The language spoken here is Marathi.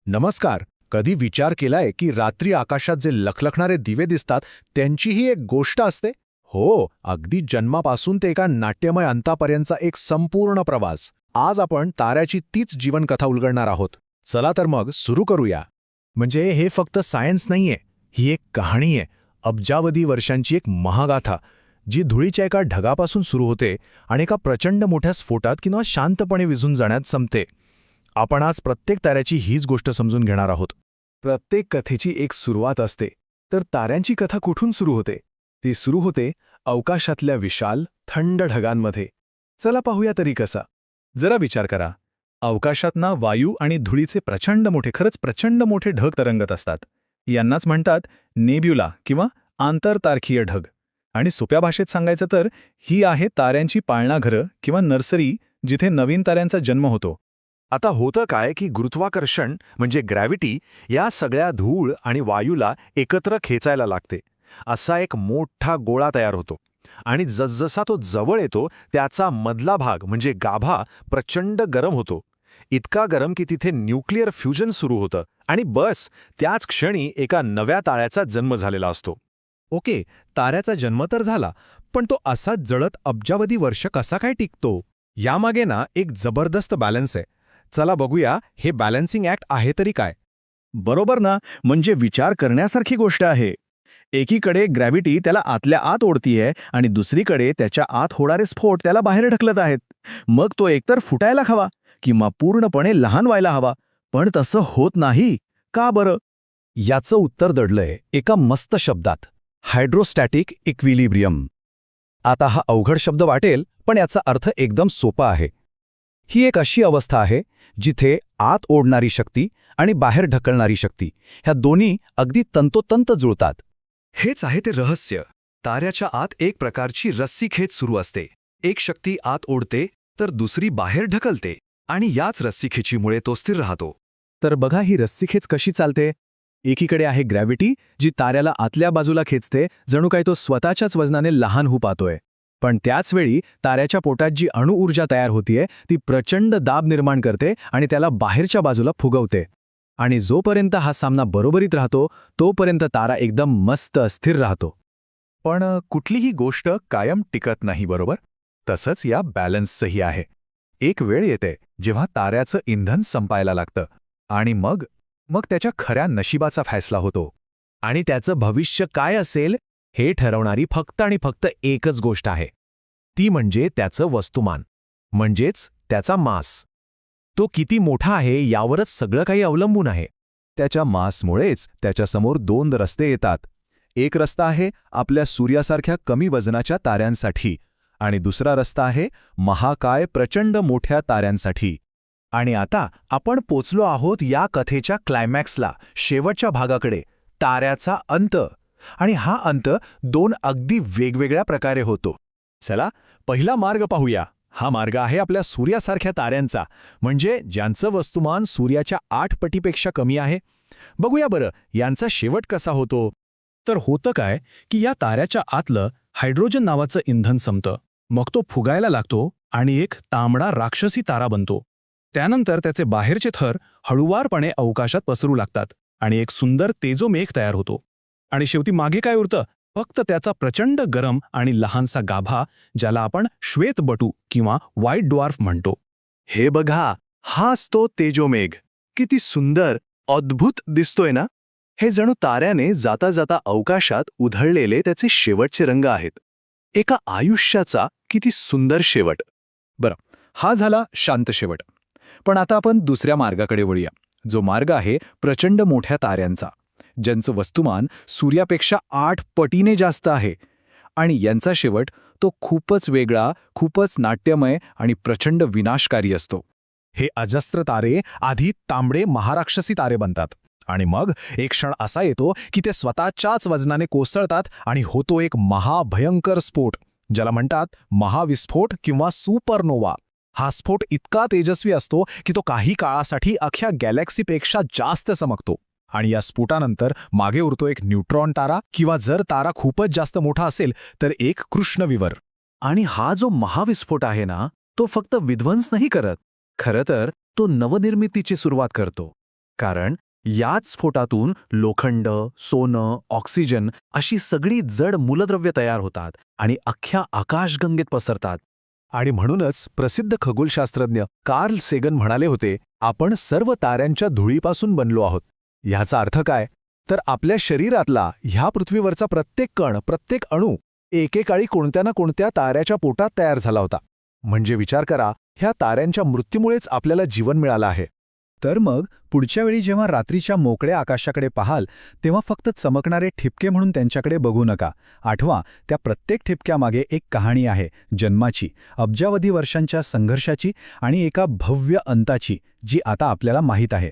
नमस्कार. कधी विचार केलाय की रात्री आकाशात जे लखलखणारे दिवे दिसतात त्यांचीही एक गोष्ट असते? हो, अगदी जन्मापासून ते एका नाट्यमय अंतापर्यंतचा एक संपूर्ण प्रवास. आज आपण ताऱ्याची तीच जीवनकथा उलगडणार आहोत. चला तर मग सुरू करूया. म्हणजे हे फक्त सायन्स नाहीये, ही एक कहाणी आहे, अब्जावधी वर्षांची एक महागाथा, जी धुळीच्या एका ढगापासून सुरू होते आणि एका प्रचंड मोठ्या स्फोटात किंवा शांतपणे विझून जाण्यात संपते. आपण आज प्रत्येक ताऱ्याची हीच गोष्ट समजून घेणार आहोत. प्रत्येक कथेची एक सुरुवात असते, तर ताऱ्यांची कथा कुठून सुरू होते? ती सुरू होते अवकाशातल्या विशाल, थंड ढगांमध्ये. चला पाहूया तरी कसा. जरा विचार करा, अवकाशात ना वायू आणि धुळीचे खरंच प्रचंड मोठे ढग तरंगत असतात. यांनाच म्हणतात नेब्युला किंवा आंतरतारखीय ढग. आणि सोप्या भाषेत सांगायचं तर ही आहे ताऱ्यांची पाळणाघरं किंवा नर्सरी, जिथे नवीन ताऱ्यांचा जन्म होतो. आता होतं काय की गुरुत्वाकर्षण म्हणजे ग्रॅव्हिटी या सगळ्या धूळ आणि वायूला एकत्र खेचायला लागते. असा एक मोठा गोळा तयार होतो आणि जसजसा तो जवळ येतो त्याचा मधला भाग म्हणजे गाभा प्रचंड गरम होतो. इतका गरम की तिथे न्यूक्लिअर फ्युजन सुरू होतं आणि बस त्याच क्षणी एका नव्या ताऱ्याचा जन्म झालेला असतो. ओके, ताऱ्याचा जन्म तर झाला, पण तो असाच जळत अब्जावधी वर्ष कसा काय टिकतो? यामागे ना एक जबरदस्त बॅलन्स आहे. चला बघूया हे बॅलन्सिंग ॲक्ट आहे तरी काय. बरोबर ना, म्हणजे विचार करण्यासारखी गोष्ट आहे. एकीकडे ग्रॅव्हिटी त्याला आतल्या आत ओढतीये आणि दुसरीकडे त्याच्या आत होणारे स्फोट त्याला बाहेर ढकलत आहेत. मग तो एकतर फुटायला हवा किंवा पूर्णपणे लहान व्हायला हवा, पण तसं होत नाही. का बरं? याचं उत्तर दडलंय एका मस्त शब्दात, हायड्रोस्टॅटिक इक्विलिब्रियम. आता हा अवघड शब्द वाटेल, पण याचा अर्थ एकदम सोपा आहे. ही एक अशी अवस्था आहे जिथे आत ओढणारी शक्ती आणि बाहेर ढकलणारी शक्ती ह्या दोन्ही अगदी तंतोतंत जुळतात. हेच आहे ते रहस्य. ताऱ्याच्या आत एक प्रकारची रस्सीखेच सुरू असते. एक शक्ती आत ओढते तर दुसरी बाहेर ढकलते आणि याच रस्सीखेचीमुळे तो स्थिर राहतो. तर बघा ही रस्सीखेच कशी चालते. एकीकडे आहे ग्रॅव्हिटी, जी ताऱ्याला आतल्या बाजूला खेचते, जणू काही तो स्वतःच्याच वजनाने लहान होऊ पाहतोय. पण त्याचवेळी ताऱ्याच्या पोटात जी अणुऊर्जा तयार होतीये ती प्रचंड दाब निर्माण करते आणि त्याला बाहेरच्या बाजूला फुगवते. आणि जोपर्यंत हा सामना बरोबरीत राहतो तोपर्यंत तारा एकदम मस्त अस्थिर राहतो. पण कुठलीही गोष्ट कायम टिकत नाही, बरोबर? तसंच या बॅलन्सचंही आहे. एक वेळ येते जेव्हा ताऱ्याचं इंधन संपायला लागतं आणि मग त्याच्या खऱ्या नशिबाचा फैसला होतो. आणि त्याचं भविष्य काय असेल हे ठरवणारी फक्त आणि फक्त एकच गोष्ट आहे. ती म्हणजे त्याचं वस्तुमान, म्हणजेच त्याचा मास. तो किती मोठा आहे यावरच सगळं काही अवलंबून आहे. त्याच्या मासमुळेच त्याच्यासमोर दोन रस्ते येतात. एक रस्ता आहे आपल्या सूर्यासारख्या कमी वजनाच्या ताऱ्यांसाठी आणि दुसरा रस्ता आहे महाकाय प्रचंड मोठ्या ताऱ्यांसाठी. आणि आता आपण पोचलो आहोत या कथेच्या क्लायमॅक्सला, शेवटच्या भागाकडे, ताऱ्याचा अंत. आणि हा अंत दोन अगदी वेगवेगळ्या प्रकारे होतो. चला पहिला मार्ग पाहूया. हा मार्ग आहे आपल्या सूर्यासारख्या ताऱ्यांचा, म्हणजे ज्यांचं वस्तुमान सूर्याच्या 8 पटीपेक्षा कमी आहे. बघूया बरं यांचा शेवट कसा होतो. तर होतं काय की या ताऱ्याच्या आतलं हायड्रोजन नावाचं इंधन संपतं. मग तो फुगायला लागतो आणि एक तांबडा राक्षसी तारा बनतो. त्यानंतर त्याचे बाहेरचे थर हळुवारपणे अवकाशात पसरू लागतात आणि एक सुंदर तेजोमेघ तयार होतो. आणि शेवटी मागे काय उरतं? फक्त त्याचा प्रचंड गरम आणि लहानसा गाभा, ज्याला आपण श्वेतबटू किंवा व्हाईट ड्वार्फ म्हणतो. हे बघा, हाच तो तेजोमेघ. किती सुंदर, अद्भुत दिसतोय ना? हे जणू ताऱ्याने जाता जाता अवकाशात उधळलेले त्याचे शेवटचे रंग आहेत. एका आयुष्याचा किती सुंदर शेवट. बरं, हा झाला शांत शेवट. पण आता आपण दुसऱ्या मार्गाकडे वळूया, जो मार्ग आहे प्रचंड मोठ्या ताऱ्यांचा, ज्यांचं वस्तुमान सूर्यापेक्षा 8 पटीने जास्त आहे. आणि यांचा शेवट तो खूपच वेगळा, खूपच नाट्यमय आणि प्रचंड विनाशकारी असतो. हे अजस्त्र तारे आधी तांबडे महाराक्षसी तारे बनतात आणि मग एक क्षण असा येतो की ते स्वतःच्याच वजनाने कोसळतात आणि होतो एक महाभयंकर स्फोट, ज्याला म्हणतात महाविस्फोट किंवा सुपरनोवा. हा स्फोट इतका तेजस्वी असतो की तो काही काळासाठी अख्ख्या गॅलेक्सीपेक्षा जास्त चमकतो. आणि या स्फोटानंतर मागे उरतो एक न्यूट्रॉन तारा, किंवा जर तारा खूपच जास्त मोठा असेल तर एक कृष्णविवर. आणि हा जो महाविस्फोट आहे ना, तो फक्त विध्वंस नाही करत. खरं तर तो नवनिर्मितीची सुरुवात करतो. कारण याच स्फोटातून लोखंड, सोनं, ऑक्सिजन अशी सगळी जड मूलद्रव्य तयार होतात आणि अख्ख्या आकाशगंगेत पसरतात. आणि म्हणूनच प्रसिद्ध खगोलशास्त्रज्ञ कार्ल सेगन म्हणाले होते, आपण सर्व ताऱ्यांच्या धुळीपासून बनलो आहोत. ह्याचा अर्थ काय? तर आपल्या शरीरातला ह्या पृथ्वीवरचा प्रत्येक कण, प्रत्येक अणू एकेकाळी कोणत्या ना कोणत्या ताऱ्याच्या पोटात तयार झाला होता. म्हणजे विचार करा, ह्या ताऱ्यांच्या मृत्यूमुळेच आपल्याला जीवन मिळालं आहे. तर मग पुढच्या वेळी जेव्हा रात्रीच्या मोकळ्या आकाशाकडे पाहाल तेव्हा फक्त चमकणारे ठिपके म्हणून त्यांच्याकडे बघू नका. आठवा, त्या प्रत्येक ठिपक्यामागे एक कहाणी आहे, जन्माची, अब्जावधी वर्षांच्या संघर्षाची आणि एका भव्य अंताची, जी आता आपल्याला माहीत आहे.